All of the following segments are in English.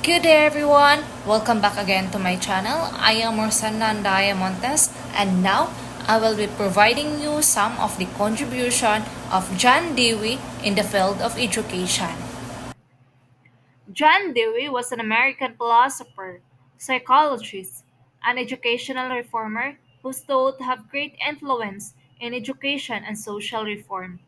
Good day everyone! Welcome back again to my channel. I am Rosana Montes, and now I will be providing you some of the contribution of John Dewey in the field of education. John Dewey was an American philosopher, psychologist, and educational reformer whose thought have great influence in education and social reform.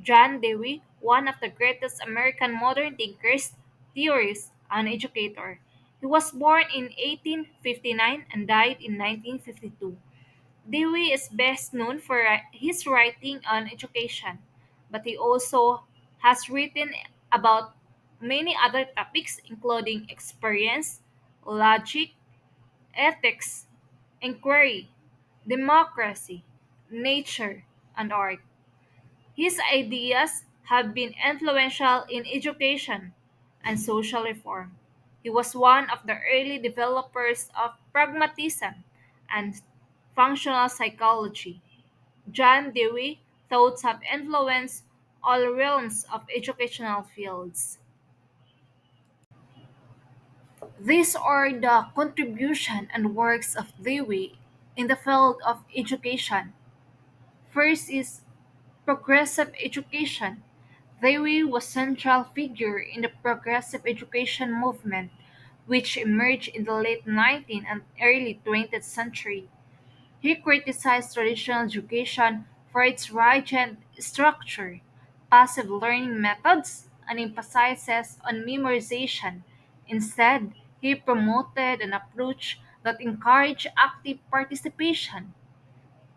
John Dewey, one of the greatest American modern thinkers, theorists, and educator. He was born in 1859 and died in 1952. Dewey is best known for his writing on education, but he also has written about many other topics including experience, logic, ethics, inquiry, democracy, nature, and art. His ideas have been influential in education and social reform. He was one of the early developers of pragmatism and functional psychology. John Dewey thoughts have influenced all realms of educational fields. These are the contribution and works of Dewey in the field of education. First is progressive education. Dewey was central figure in the progressive education movement, which emerged in the late 19th and early 20th century. He criticized traditional education for its rigid structure, passive learning methods, and emphasizes on memorization. Instead, he promoted an approach that encouraged active participation,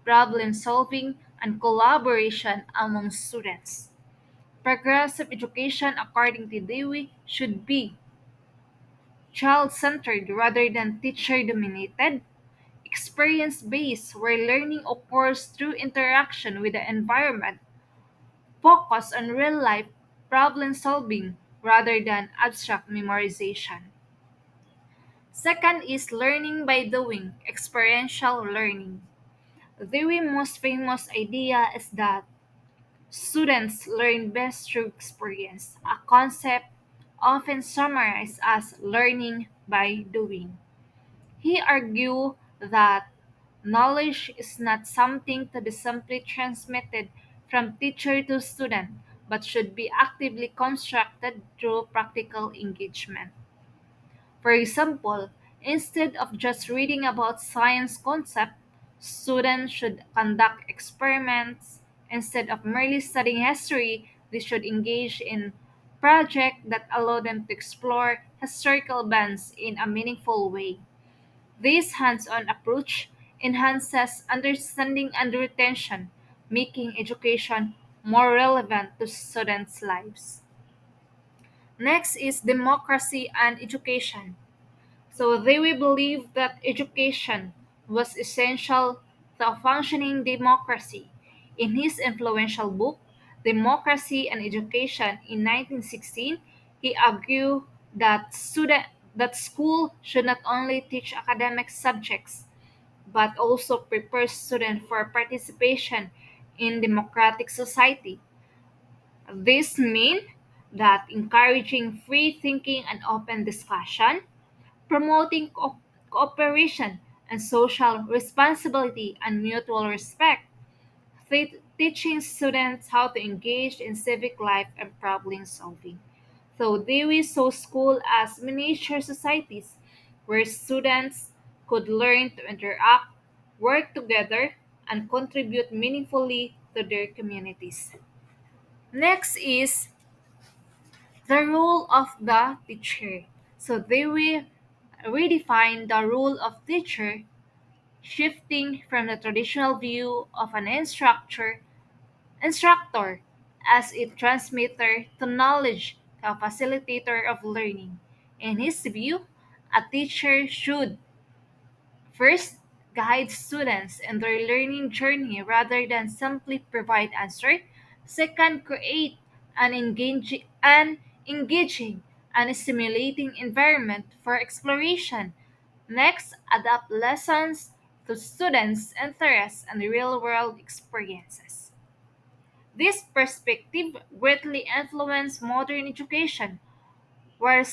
problem solving, and collaboration among students. Progressive education, according to Dewey, should be child centered rather than teacher dominated, experience based, where learning occurs through interaction with the environment, focus on real life problem solving rather than abstract memorization. Second is learning by doing, experiential learning. Dewey's most famous idea is that students learn best through experience, a concept often summarized as learning by doing. He argued that knowledge is not something to be simply transmitted from teacher to student, but should be actively constructed through practical engagement. For example, instead of just reading about science concept, students should conduct experiments. Instead of merely studying history, they should engage in projects that allow them to explore historical events in a meaningful way. This hands-on approach enhances understanding and retention, making education more relevant to students' lives. Next is democracy and education. So they will believe that education was essential to a functioning democracy. In his influential book, Democracy and Education in 1916, he argued that school should not only teach academic subjects but also prepare students for participation in democratic society. This means that encouraging free thinking and open discussion, promoting cooperation and social responsibility and mutual respect, teaching students how to engage in civic life and problem solving. So Dewey saw school as miniature societies where students could learn to interact, work together, and contribute meaningfully to their communities. Next is the role of the teacher. So Dewey redefined the role of teacher, shifting from the traditional view of an instructor as a transmitter to knowledge to a facilitator of learning. In his view, a teacher should first guide students in their learning journey rather than simply provide answer. Second, create an engaging and stimulating environment for exploration. Next, adapt lessons to students' interests and real-world experiences. This perspective greatly influenced modern education, where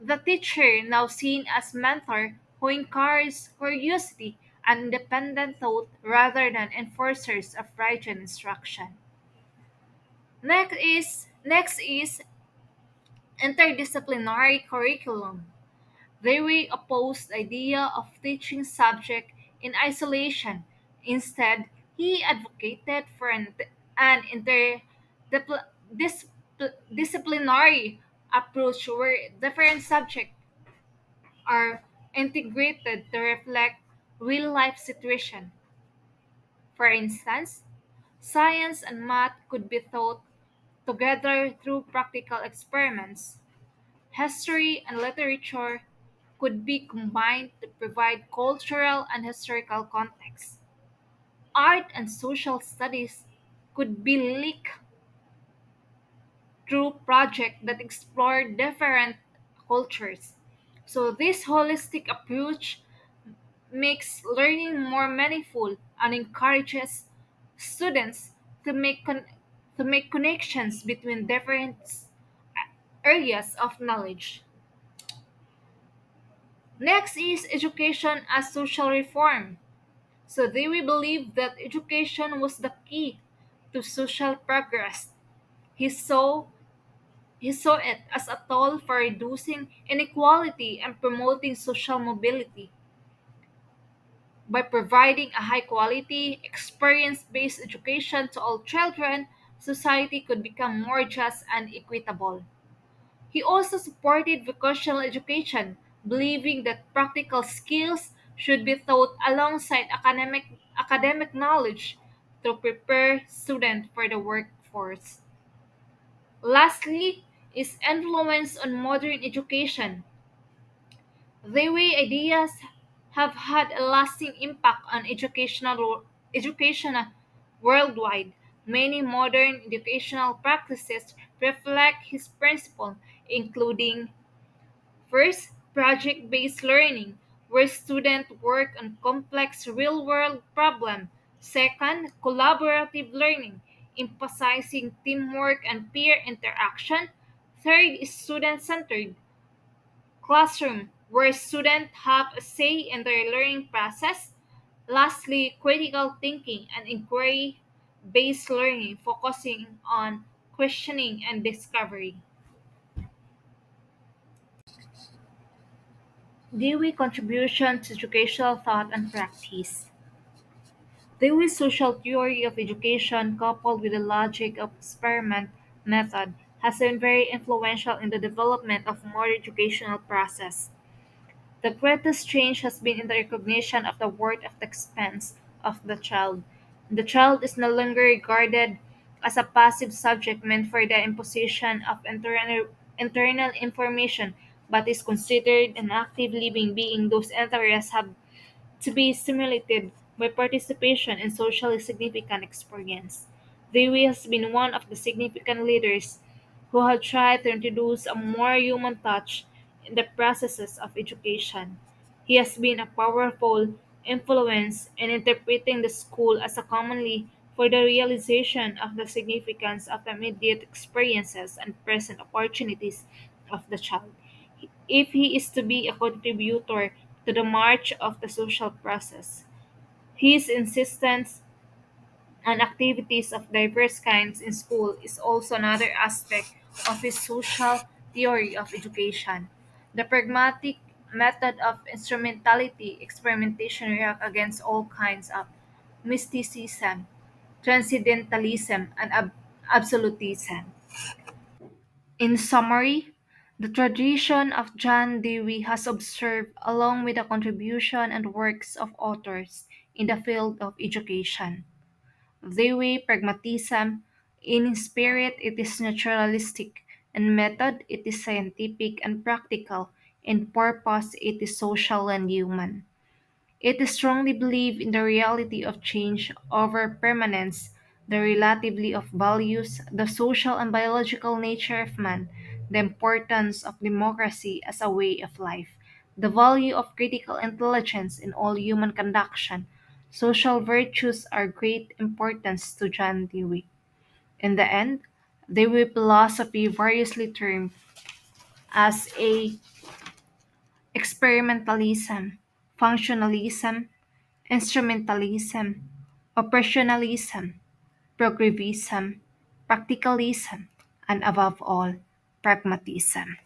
The teacher, now seen as mentor, who encourages curiosity and independent thought rather than enforcers of rigid instruction. Next is interdisciplinary curriculum. Dewey opposed the idea of teaching subject in isolation. Instead, he advocated for an interdisciplinary approach where different subjects are integrated to reflect real life situation. For instance, science and math could be taught together through practical experiments. History and literature could be combined to provide cultural and historical context. Art and social studies could be linked through projects that explore different cultures. So, this holistic approach makes learning more meaningful and encourages students to to make connections between different areas of knowledge. Next is education as social reform. So they will believe that education was the key to social progress. He saw he saw it as a tool for reducing inequality and promoting social mobility. By providing a high quality, experience based education to all children, society could become more just and equitable. He also supported vocational education, believing that practical skills should be taught alongside academic knowledge to prepare students for the workforce. Lastly, is influence on modern education. Dewey ideas have had a lasting impact on education worldwide. Many modern educational practices reflect his principle, including first, project based learning, where students work on complex real world problems. Second, collaborative learning, emphasizing teamwork and peer interaction. Third is student centered classroom, where students have a say in their learning process. Lastly, critical thinking and inquiry based learning, focusing on questioning and discovery. Dewey contribution to educational thought and practice. Dewey's social theory of education, coupled with the logic of experiment method, has been very influential in the development of modern educational process. The greatest change has been in the recognition of the worth of the expense of the child. The child is no longer regarded as a passive subject meant for the imposition of internal information, but is considered an active living being whose interests have to be stimulated by participation in socially significant experience. Dewey has been one of the significant leaders who have tried to introduce a more human touch in the processes of education. He has been a powerful influence in interpreting the school as a commonly for the realization of the significance of the immediate experiences and present opportunities of the child. If he is to be a contributor to the march of the social process, his insistence on activities of diverse kinds in school is also another aspect of his social theory of education. The pragmatic method of instrumentality experimentation react against all kinds of mysticism, transcendentalism, and absolutism. In summary, the tradition of John Dewey has observed, along with the contribution and works of authors in the field of education. Dewey pragmatism, in spirit it is naturalistic, in method it is scientific and practical, in purpose it is social and human. It strongly believes in the reality of change over permanence, the relativity of values, the social and biological nature of man, the importance of democracy as a way of life, the value of critical intelligence in all human conduction. Social virtues are great importance to John Dewey. In the end, Dewey philosophy variously termed as a experimentalism, functionalism, instrumentalism, operationalism, progressivism, practicalism, and above all, pragmatism.